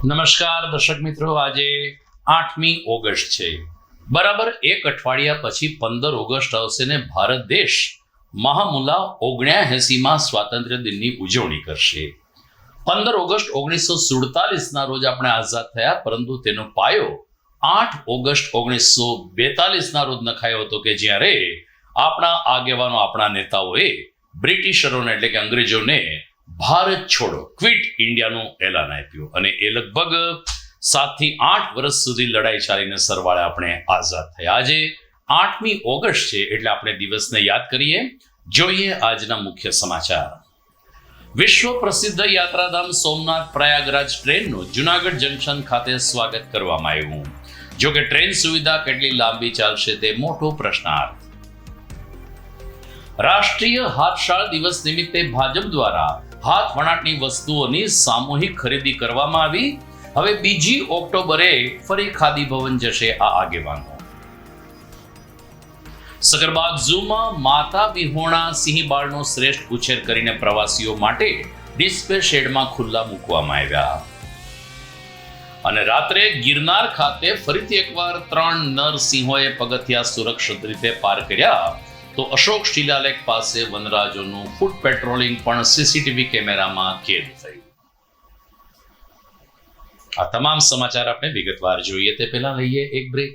નમસ્કાર દર્શક મિત્રો, આજે 8મી ઓગસ્ટ છે. બરાબર એક અઠવાડિયા પછી 15 ઓગસ્ટ આવશે ને ભારત દેશ મહામુલા 79માં સ્વાતંત્ર્ય દિનની ઉજવણી કરશે. 15 ઓગસ્ટ 1947ના રોજ આપણે આઝાદ થયા, પરંતુ તેનો પાયો 8 ઓગસ્ટ 1942ના રોજ નખાયો હતો કે જ્યારે આપણા આગેવાનો, આપણા નેતાઓએ બ્રિટિશરોને એટલે કે અંગ્રેજોને ભારત છોડો, ક્વિટ ઇન્ડિયાનું એલાન આપ્યું અને એ લગભગ 7 થી 8 વર્ષ સુધી લડાઈ ચાલીને સરવાળે આપણે આઝાદ થયા. આજે 8મી ઓગસ્ટ છે એટલે આપણે દિવસને યાદ કરીએ. જોઈએ આજના મુખ્ય સમાચાર. વિશ્વ પ્રસિદ્ધ યાત્રાધામ સોમનાથ પ્રયાગરાજ ટ્રેનનું જુનાગઢ જંકશન ખાતે સ્વાગત કરવામાં આવ્યું. જો કે ટ્રેન સુવિધા કેટલી લાંબી ચાલશે તે મોટો પ્રશ્નાર્થ. રાષ્ટ્રીય હાથશાળ દિવસ નિમિત્તે ભાજપ દ્વારા હાથ વણાટની વસ્તુઓની સામૂહિક ખરીદી કરવામાં આવી. હવે 2 ઓક્ટોબરે ફરી ખાદી ભવન જશે આ આગેવાનો. સકરબાગ ઝૂમાં માતા વિહોણા સિંહ બાળનો શ્રેષ્ઠ ઉછેર કરીને પ્રવાસીઓ માટે ડિસ્પ્લે શેડમાં ખુલ્લા મૂકવામાં આવ્યા. અને રાત્રે ગિરનાર ખાતે ફરીથી એકવાર 3 નર સિંહોએ પગથિયા સુરક્ષિત રીતે પાર કર્યા. તો અશોક શિલાલેખ પાસે વનરાજોનું ફૂટ પેટ્રોલિંગ પણ સીસીટીવી કેમેરામાં કેદ થયું. આ તમામ સમાચાર આપણે વિગતવાર જોઈએ તે પહેલા લઈએ એક બ્રેક.